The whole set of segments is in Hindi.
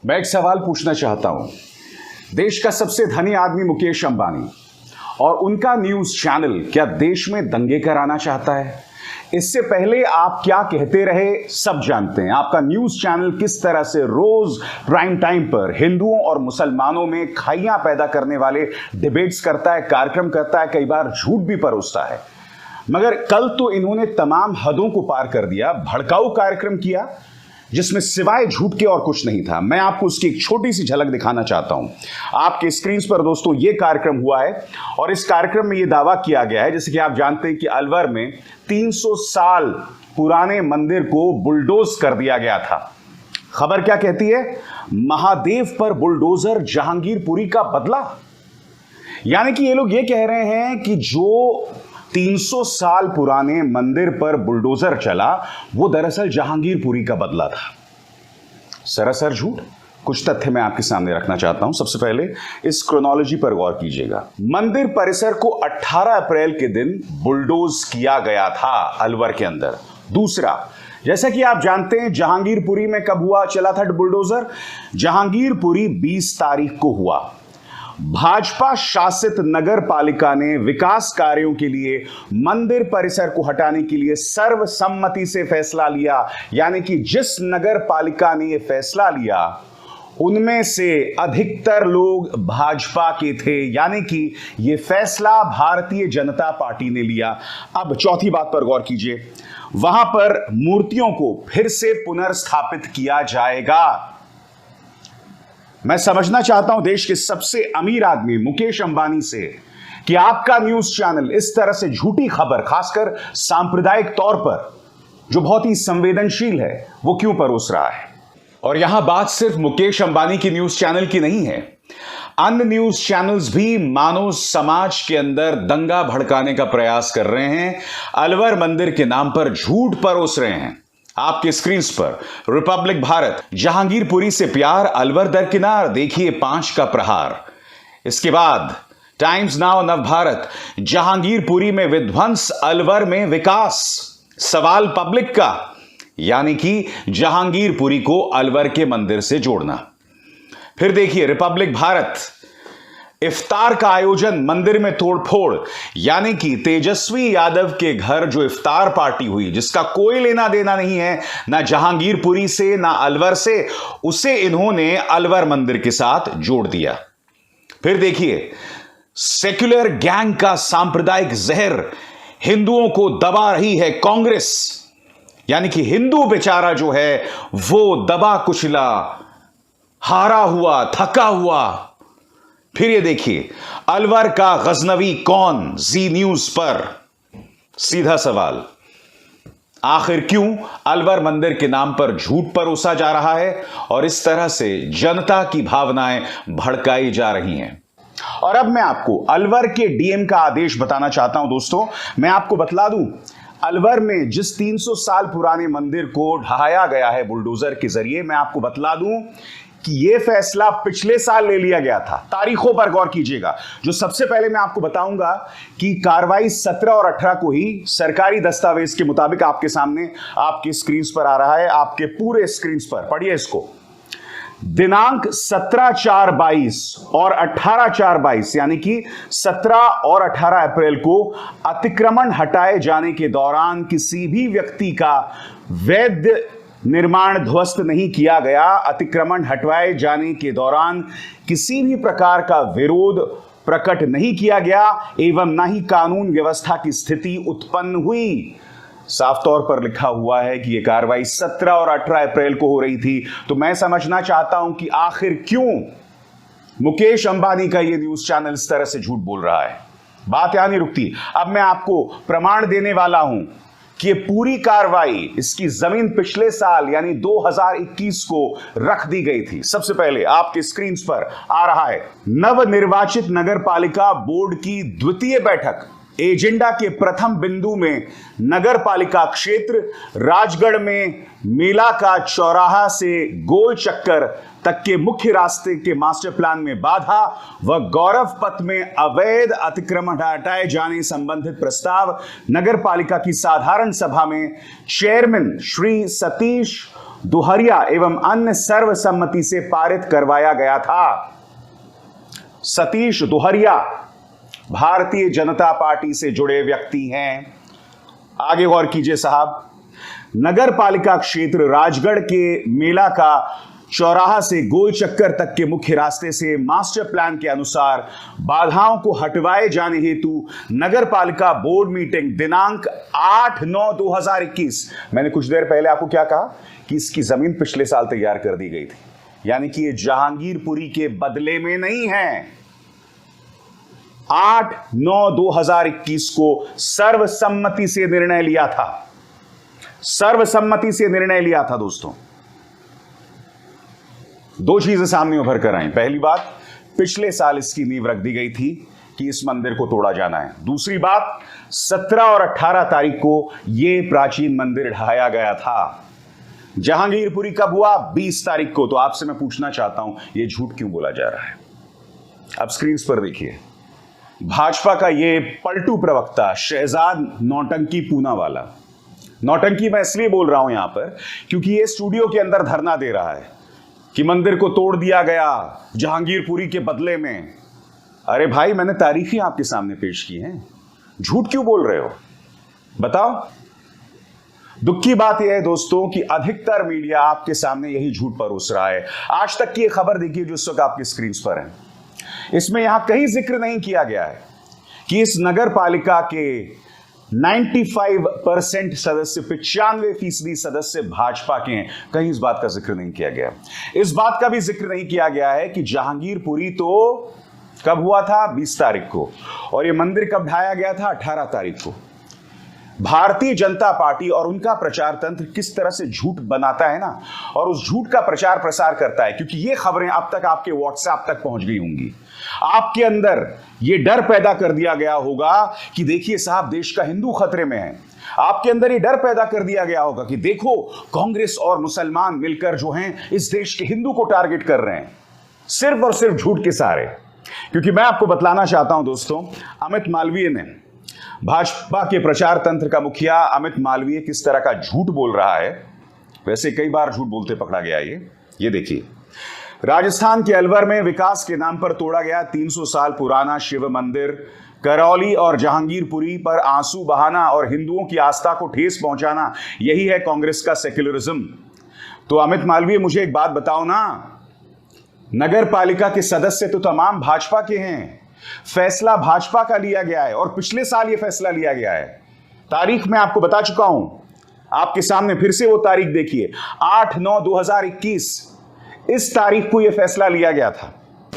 मैं एक सवाल पूछना चाहता हूं। देश का सबसे धनी आदमी मुकेश अंबानी और उनका न्यूज चैनल क्या देश में दंगे कराना चाहता है? इससे पहले आप क्या कहते रहे सब जानते हैं। आपका न्यूज चैनल किस तरह से रोज प्राइम टाइम पर हिंदुओं और मुसलमानों में खाइयां पैदा करने वाले डिबेट्स करता है, कार्यक्रम करता है, कई बार झूठ भी परोसता है। मगर कल तो इन्होंने तमाम हदों को पार कर दिया, भड़काऊ कार्यक्रम किया जिसमें सिवाय झूठ के और कुछ नहीं था। मैं आपको उसकी एक छोटी सी झलक दिखाना चाहता हूं। आपके स्क्रीन पर दोस्तों ये कार्यक्रम हुआ है और इस कार्यक्रम में ये दावा किया गया है, जैसे कि आप जानते हैं कि अलवर में 300 साल पुराने मंदिर को बुलडोज कर दिया गया था। खबर क्या कहती है? महादेव पर बुलडोजर जहांगीरपुरी का बदला। यानी कि ये लोग ये कह रहे हैं कि जो 300 साल पुराने मंदिर पर बुलडोजर चला वो दरअसल जहांगीरपुरी का बदला था। सरासर झूठ। कुछ तथ्य मैं आपके सामने रखना चाहता हूं। सबसे पहले इस क्रोनोलॉजी पर गौर कीजिएगा। मंदिर परिसर को 18 अप्रैल के दिन बुलडोज किया गया था अलवर के अंदर। दूसरा, जैसा कि आप जानते हैं जहांगीरपुरी में कब हुआ चला था बुलडोजर? जहांगीरपुरी 20 तारीख को हुआ। भाजपा शासित नगर पालिका ने विकास कार्यों के लिए मंदिर परिसर को हटाने के लिए सर्वसम्मति से फैसला लिया। यानी कि जिस नगर पालिका ने यह फैसला लिया उनमें से अधिकतर लोग भाजपा के थे। यानी कि यह फैसला भारतीय जनता पार्टी ने लिया। अब चौथी बात पर गौर कीजिए। वहां पर मूर्तियों को फिर से पुनर्स्थापित किया जाएगा। मैं समझना चाहता हूं देश के सबसे अमीर आदमी मुकेश अंबानी से कि आपका न्यूज चैनल इस तरह से झूठी खबर, खासकर सांप्रदायिक तौर पर जो बहुत ही संवेदनशील है, वो क्यों परोस रहा है। और यहां बात सिर्फ मुकेश अंबानी की न्यूज चैनल की नहीं है। अन्य न्यूज चैनल्स भी मानव समाज के अंदर दंगा भड़काने का प्रयास कर रहे हैं, अलवर मंदिर के नाम पर झूठ परोस रहे हैं। आपके स्क्रीन पर रिपब्लिक भारत, जहांगीरपुरी से प्यार, अलवर दरकिनार, देखिए 5 का प्रहार। इसके बाद टाइम्स नाउ, नव भारत, जहांगीरपुरी में विध्वंस, अलवर में विकास। सवाल पब्लिक का, यानी कि जहांगीरपुरी को अलवर के मंदिर से जोड़ना। फिर देखिए रिपब्लिक भारत, इफ्तार का आयोजन, मंदिर में तोड़फोड़। यानी कि तेजस्वी यादव के घर जो इफ्तार पार्टी हुई, जिसका कोई लेना देना नहीं है ना जहांगीरपुरी से ना अलवर से, उसे इन्होंने अलवर मंदिर के साथ जोड़ दिया। फिर देखिए सेक्युलर गैंग का सांप्रदायिक जहर हिंदुओं को दबा रही है कांग्रेस। यानी कि हिंदू बेचारा जो है वो दबा कुचला, हारा हुआ, थका हुआ। फिर ये देखिए अलवर का गजनवी कौन, जी न्यूज पर। सीधा सवाल, आखिर क्यों अलवर मंदिर के नाम पर झूठ परोसा जा रहा है और इस तरह से जनता की भावनाएं भड़काई जा रही हैं? और अब मैं आपको अलवर के डीएम का आदेश बताना चाहता हूं। दोस्तों मैं आपको बतला दूं, अलवर में जिस 300 साल पुराने मंदिर को ढहाया गया है बुलडोजर के जरिए, मैं आपको बतला दूं कि यह फैसला पिछले साल ले लिया गया था। तारीखों पर गौर कीजिएगा। जो सबसे पहले मैं आपको बताऊंगा कि कार्रवाई 17 और 18 को ही सरकारी दस्तावेज के मुताबिक आपके सामने आपके स्क्रीन पर आ रहा है, आपके पूरे स्क्रीन पर पढ़िए इसको। दिनांक 17/4/22 और 18/4/22 यानी कि 17 और 18 अप्रैल को अतिक्रमण हटाए जाने के दौरान किसी भी व्यक्ति का वैध निर्माण ध्वस्त नहीं किया गया। अतिक्रमण हटवाए जाने के दौरान किसी भी प्रकार का विरोध प्रकट नहीं किया गया एवं ना ही कानून व्यवस्था की स्थिति उत्पन्न हुई। साफ तौर पर लिखा हुआ है कि यह कार्रवाई 17 और 18 अप्रैल को हो रही थी। तो मैं समझना चाहता हूं कि आखिर क्यों मुकेश अंबानी का यह न्यूज चैनल इस तरह से झूठ बोल रहा है। बात यहां नहीं रुकती। अब मैं आपको प्रमाण देने वाला हूं कि ये पूरी कार्रवाई, इसकी जमीन पिछले साल यानी 2021 को रख दी गई थी। सबसे पहले आपके स्क्रीन पर आ रहा है नवनिर्वाचित नगर पालिका बोर्ड की द्वितीय बैठक। एजेंडा के प्रथम बिंदु में नगर पालिका क्षेत्र राजगढ़ में मेला का चौराहा से गोल चक्कर तक के मुख्य रास्ते के मास्टर प्लान में बाधा व गौरव पथ में अवैध अतिक्रमण हटाए जाने संबंधित प्रस्ताव नगर पालिका की साधारण सभा में चेयरमैन श्री सतीश दुहरिया एवं अन्य सर्वसम्मति से पारित करवाया गया था। सतीश दुहरिया भारतीय जनता पार्टी से जुड़े व्यक्ति हैं। आगे गौर कीजिए साहब, नगर पालिका क्षेत्र राजगढ़ के मेला का चौराहा से गोल चक्कर तक के मुख्य रास्ते से मास्टर प्लान के अनुसार बाधाओं को हटवाए जाने हेतु नगर पालिका बोर्ड मीटिंग दिनांक 8/9/2021, मैंने कुछ देर पहले आपको क्या कहा कि इसकी जमीन पिछले साल तैयार कर दी गई थी, यानी कि ये जहांगीरपुरी के बदले में नहीं है। 8/9/2021 को सर्वसम्मति से निर्णय लिया था, सर्वसम्मति से निर्णय लिया था दोस्तों। दो चीजें सामने उभर कर आई। पहली बात, पिछले साल इसकी नींव रख दी गई थी कि इस मंदिर को तोड़ा जाना है। दूसरी बात, 17 और 18 तारीख को यह प्राचीन मंदिर ढहाया गया था। जहांगीरपुरी कब हुआ? 20 तारीख को। तो आपसे मैं पूछना चाहता हूं, यह झूठ क्यों बोला जा रहा है? अब स्क्रीन पर देखिए, भाजपा का यह पलटू प्रवक्ता शहजाद नौटंकी पूनावाला, नौटंकी मैं इसलिए बोल रहा हूं यहां पर क्योंकि यह स्टूडियो के अंदर धरना दे रहा है कि मंदिर को तोड़ दिया गया जहांगीरपुरी के बदले में। अरे भाई, मैंने तारीखें आपके सामने पेश की हैं, झूठ क्यों बोल रहे हो? बताओ। दुख की बात यह है दोस्तों कि अधिकतर मीडिया आपके सामने यही झूठ परोस रहा है। आज तक की एक खबर देखिए जो इस वक्त आपकी स्क्रीन पर है, इसमें यहां कहीं जिक्र नहीं किया गया है कि इस नगर पालिका के 95% सदस्य, 95% सदस्य भाजपा के हैं। कहीं इस बात का जिक्र नहीं किया गया। इस बात का भी जिक्र नहीं किया गया है कि जहांगीरपुरी तो कब हुआ था? 20 तारीख को, और यह मंदिर कब ढाया गया था? 18 तारीख को। भारतीय जनता पार्टी और उनका प्रचार तंत्र किस तरह से झूठ बनाता है ना, और उस झूठ का प्रचार प्रसार करता है, क्योंकि ये खबरें अब तक आपके व्हाट्सएप तक पहुंच गई होंगी। आपके अंदर ये डर पैदा कर दिया गया होगा कि देखिए साहब, देश का हिंदू खतरे में है। आपके अंदर ये डर पैदा कर दिया गया होगा कि देखो, कांग्रेस और मुसलमान मिलकर जो हैं इस देश के हिंदू को टारगेट कर रहे हैं, सिर्फ और सिर्फ झूठ के सहारे। क्योंकि मैं आपको बतलाना चाहता हूं दोस्तों, अमित मालवीय ने, भाजपा के प्रचार तंत्र का मुखिया अमित मालवीय किस तरह का झूठ बोल रहा है। वैसे कई बार झूठ बोलते पकड़ा गया ये देखिए, राजस्थान के अलवर में विकास के नाम पर तोड़ा गया 300 साल पुराना शिव मंदिर, करौली और जहांगीरपुरी पर आंसू बहाना और हिंदुओं की आस्था को ठेस पहुंचाना, यही है कांग्रेस का सेक्युलरिज्म। तो अमित मालवीय, मुझे एक बात बताओ ना, नगर पालिका के सदस्य तो तमाम भाजपा के हैं, फैसला भाजपा का लिया गया है और पिछले साल यह फैसला लिया गया है। तारीख मैं आपको बता चुका हूं, आपके सामने फिर से वो तारीख देखिए, 8/9/2021, इस तारीख को यह फैसला लिया गया था।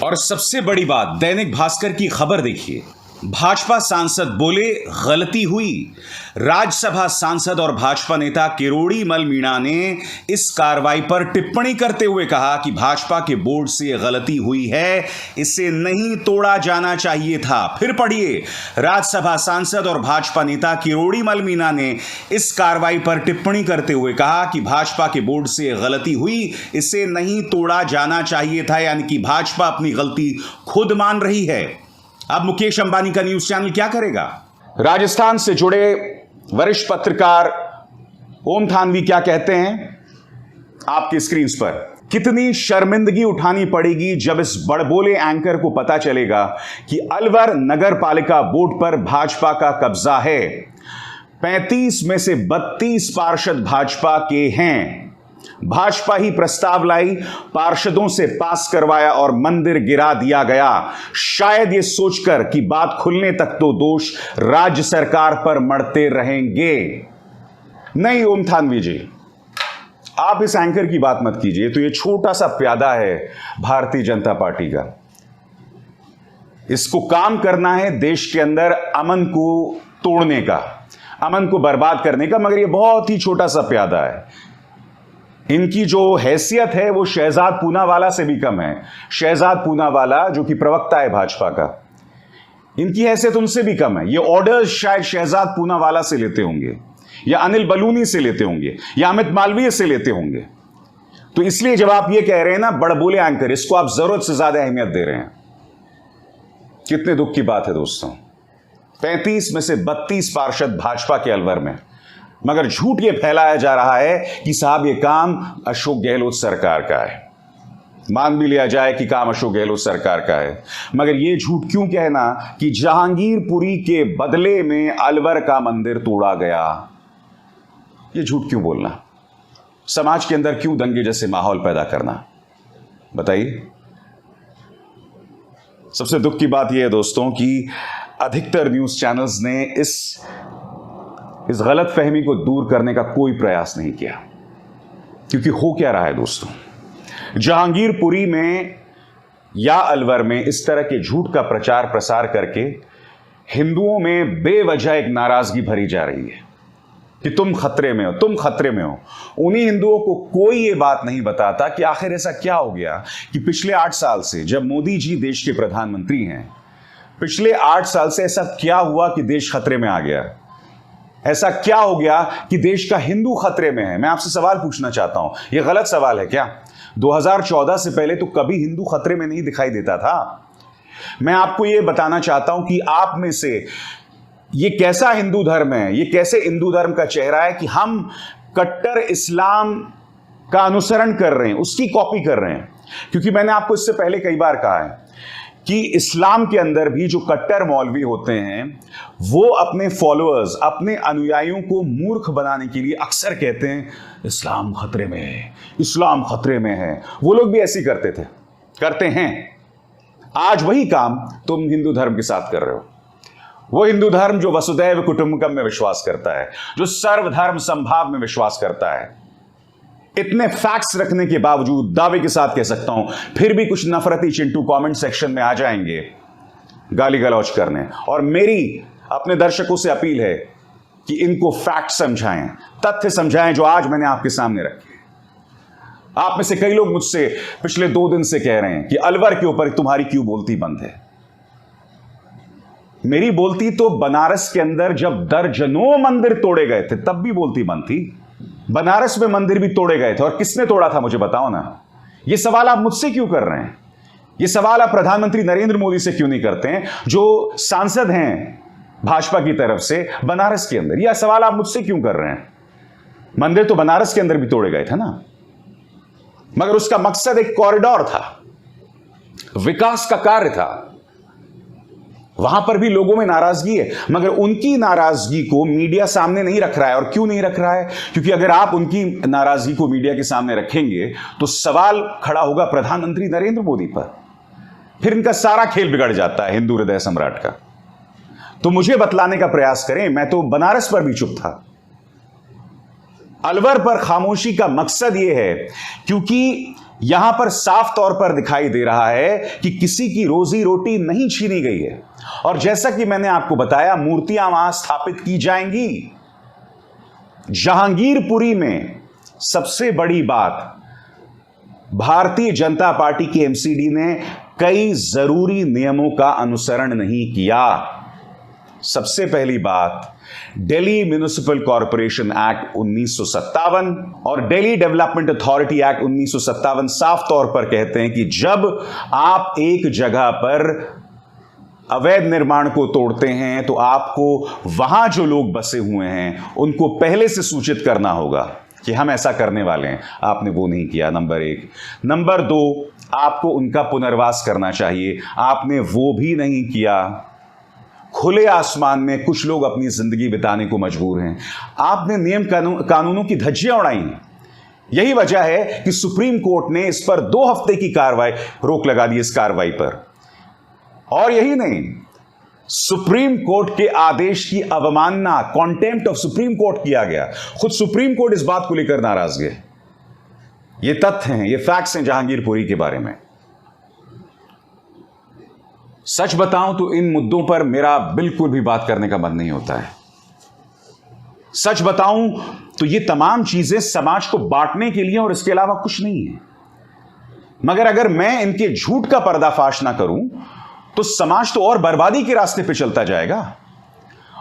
और सबसे बड़ी बात, दैनिक भास्कर की खबर देखिए, भाजपा सांसद बोले गलती हुई। राज्यसभा सांसद और भाजपा नेता किरोड़ी मल मीणा ने इस कार्रवाई पर टिप्पणी करते हुए कहा कि भाजपा के बोर्ड से यह गलती हुई है, इसे नहीं तोड़ा जाना चाहिए था। फिर पढ़िए, राज्यसभा सांसद और भाजपा नेता किरोड़ी मल मीणा ने इस कार्रवाई पर टिप्पणी करते हुए कहा कि भाजपा के बोर्ड से यह गलती हुई, इसे नहीं तोड़ा जाना चाहिए था। यानी कि भाजपा अपनी गलती खुद मान रही है। अब मुकेश अंबानी का न्यूज चैनल क्या करेगा? राजस्थान से जुड़े वरिष्ठ पत्रकार ओम थानवी क्या कहते हैं आपकी स्क्रीन पर। कितनी शर्मिंदगी उठानी पड़ेगी जब इस बड़बोले एंकर को पता चलेगा कि अलवर नगर पालिका बोर्ड पर भाजपा का कब्जा है। 35 में से 32 पार्षद भाजपा के हैं। भाजपा ही प्रस्ताव लाई, पार्षदों से पास करवाया और मंदिर गिरा दिया गया, शायद ये सोचकर कि बात खुलने तक तो दोष राज्य सरकार पर मढ़ते रहेंगे। नहीं ओम थानवी जी, आप इस एंकर की बात मत कीजिए। तो ये छोटा सा प्यादा है भारतीय जनता पार्टी का, इसको काम करना है देश के अंदर अमन को तोड़ने का, अमन को बर्बाद करने का, मगर ये बहुत ही छोटा सा प्यादा है। इनकी जो हैसियत है वो शहजाद पूनावाला से भी कम है। शहजाद पूनावाला जो कि प्रवक्ता है भाजपा का, इनकी हैसियत उनसे भी कम है। ये ऑर्डर्स शायद शहजाद पूनावाला से लेते होंगे, या अनिल बलूनी से लेते होंगे, या अमित मालवीय से लेते होंगे। तो इसलिए जब आप ये कह रहे हैं ना बड़बोले एंकर, इसको आप जरूरत से ज्यादा अहमियत दे रहे हैं। कितने दुख की बात है दोस्तों, 35 में से 32 पार्षद भाजपा के अलवर में, मगर झूठ ये फैलाया जा रहा है कि साहब ये काम अशोक गहलोत सरकार का है। मान भी लिया जाए कि काम अशोक गहलोत सरकार का है, मगर ये झूठ क्यों कहना कि जहांगीरपुरी के बदले में अलवर का मंदिर तोड़ा गया? ये झूठ क्यों बोलना? समाज के अंदर क्यों दंगे जैसे माहौल पैदा करना? बताइए। सबसे दुख की बात यह है दोस्तों कि अधिकतर न्यूज चैनल्स ने इस गलत फहमी को दूर करने का कोई प्रयास नहीं किया। क्योंकि हो क्या रहा है दोस्तों, जहांगीरपुरी में या अलवर में इस तरह के झूठ का प्रचार प्रसार करके हिंदुओं में बेवजह एक नाराजगी भरी जा रही है कि तुम खतरे में हो, तुम खतरे में हो। उन्हीं हिंदुओं को कोई ये बात नहीं बताता कि आखिर ऐसा क्या हो गया कि पिछले 8 साल से जब मोदी जी देश के प्रधानमंत्री हैं, पिछले 8 साल से ऐसा क्या हुआ कि देश खतरे में आ गया? ऐसा क्या हो गया कि देश का हिंदू खतरे में है? मैं आपसे सवाल पूछना चाहता हूं, यह गलत सवाल है क्या? 2014 से पहले तो कभी हिंदू खतरे में नहीं दिखाई देता था। मैं आपको यह बताना चाहता हूं कि आप में से ये कैसा हिंदू धर्म है, ये कैसे हिंदू धर्म का चेहरा है कि हम कट्टर इस्लाम का अनुसरण कर रहे हैं, उसकी कॉपी कर रहे हैं। क्योंकि मैंने आपको इससे पहले कई बार कहा है कि इस्लाम के अंदर भी जो कट्टर मौलवी होते हैं वो अपने फॉलोअर्स, अपने अनुयायियों को मूर्ख बनाने के लिए अक्सर कहते हैं इस्लाम खतरे में है, इस्लाम खतरे में है। वो लोग भी ऐसे करते थे, करते हैं। आज वही काम तुम हिंदू धर्म के साथ कर रहे हो। वो हिंदू धर्म जो वसुदैव कुटुंबकम में विश्वास करता है, जो सर्वधर्म संभाव में विश्वास करता है। इतने फैक्ट्स रखने के बावजूद दावे के साथ कह सकता हूं, फिर भी कुछ नफरती चिंटू कमेंट सेक्शन में आ जाएंगे गाली गलौज करने। और मेरी अपने दर्शकों से अपील है कि इनको फैक्ट समझाएं, तथ्य समझाएं जो आज मैंने आपके सामने रखे। आप में से कई लोग मुझसे पिछले 2 दिन से कह रहे हैं कि अलवर के ऊपर तुम्हारी क्यों बोलती बंद है। मेरी बोलती तो बनारस के अंदर जब दर्जनों मंदिर तोड़े गए थे तब भी बोलती बंद थी। बनारस में मंदिर भी तोड़े गए थे, और किसने तोड़ा था मुझे बताओ ना। यह सवाल आप मुझसे क्यों कर रहे हैं? यह सवाल आप प्रधानमंत्री नरेंद्र मोदी से क्यों नहीं करते हैं, जो सांसद हैं भाजपा की तरफ से बनारस के अंदर? यह सवाल आप मुझसे क्यों कर रहे हैं? मंदिर तो बनारस के अंदर भी तोड़े गए थे ना, मगर उसका मकसद एक कॉरिडोर था, विकास का कार्य था। वहां पर भी लोगों में नाराजगी है, मगर उनकी नाराजगी को मीडिया सामने नहीं रख रहा है। और क्यों नहीं रख रहा है? क्योंकि अगर आप उनकी नाराजगी को मीडिया के सामने रखेंगे तो सवाल खड़ा होगा प्रधानमंत्री नरेंद्र मोदी पर। फिर इनका सारा खेल बिगड़ जाता है हिंदू हृदय सम्राट का। तो मुझे बतलाने का प्रयास करें। मैं तो बनारस पर भी चुप था, अलवर पर खामोशी का मकसद यह है क्योंकि यहां पर साफ तौर पर दिखाई दे रहा है कि किसी की रोजी रोटी नहीं छीनी गई है। और जैसा कि मैंने आपको बताया, मूर्तियां वहां स्थापित की जाएंगी। जहांगीरपुरी में सबसे बड़ी बात, भारतीय जनता पार्टी की एमसीडी ने कई जरूरी नियमों का अनुसरण नहीं किया। सबसे पहली बात, दिल्ली म्युनिसिपल कॉरपोरेशन एक्ट 1957 और दिल्ली डेवलपमेंट अथॉरिटी एक्ट 1957 साफ तौर पर कहते हैं कि जब आप एक जगह पर अवैध निर्माण को तोड़ते हैं तो आपको वहां जो लोग बसे हुए हैं उनको पहले से सूचित करना होगा कि हम ऐसा करने वाले हैं। आपने वो नहीं किया, नंबर 1। नंबर 2, आपको उनका पुनर्वास करना चाहिए, आपने वो भी नहीं किया। खुले आसमान में कुछ लोग अपनी जिंदगी बिताने को मजबूर हैं, आपने नियम कानूनों की धज्जियां उड़ाई। यही वजह है कि सुप्रीम कोर्ट ने इस पर 2 हफ्ते की रोक लगा दी इस कार्रवाई पर। और यही नहीं, सुप्रीम कोर्ट के आदेश की अवमानना, कॉन्टेम्प्ट ऑफ सुप्रीम कोर्ट किया गया। खुद सुप्रीम कोर्ट इस बात को लेकर नाराज है। ये तथ्य हैं, ये फैक्ट्स हैं जहांगीरपुरी के बारे में। सच बताऊं तो इन मुद्दों पर मेरा बिल्कुल भी बात करने का मन नहीं होता है। सच बताऊं तो ये तमाम चीजें समाज को बांटने के लिए और इसके अलावा कुछ नहीं है। मगर अगर मैं इनके झूठ का पर्दाफाश ना करूं तो समाज तो और बर्बादी के रास्ते पे चलता जाएगा।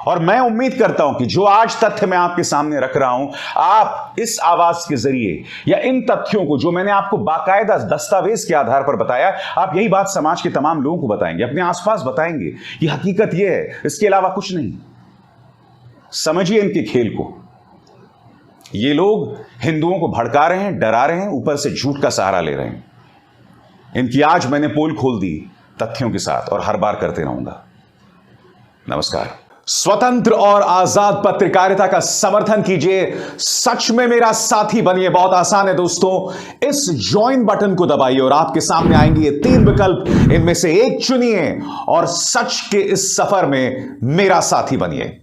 और मैं उम्मीद करता हूं कि जो आज तथ्य मैं आपके सामने रख रहा हूं, आप इस आवाज के जरिए या इन तथ्यों को जो मैंने आपको बाकायदा दस्तावेज के आधार पर बताया, आप यही बात समाज के तमाम लोगों को बताएंगे, अपने आसपास बताएंगे कि हकीकत यह है, इसके अलावा कुछ नहीं। समझिए इनके खेल को, ये लोग हिंदुओं को भड़का रहे हैं, डरा रहे हैं, ऊपर से झूठ का सहारा ले रहे हैं। इनकी आज मैंने पोल खोल दी तथ्यों के साथ और हर बार करते रहूंगा। नमस्कार। स्वतंत्र और आजाद पत्रकारिता का समर्थन कीजिए, सच में मेरा साथी बनिए। बहुत आसान है दोस्तों, इस ज्वाइन बटन को दबाइए और आपके सामने आएंगे ये 3 विकल्प, इनमें से एक चुनिए और सच के इस सफर में मेरा साथी बनिए।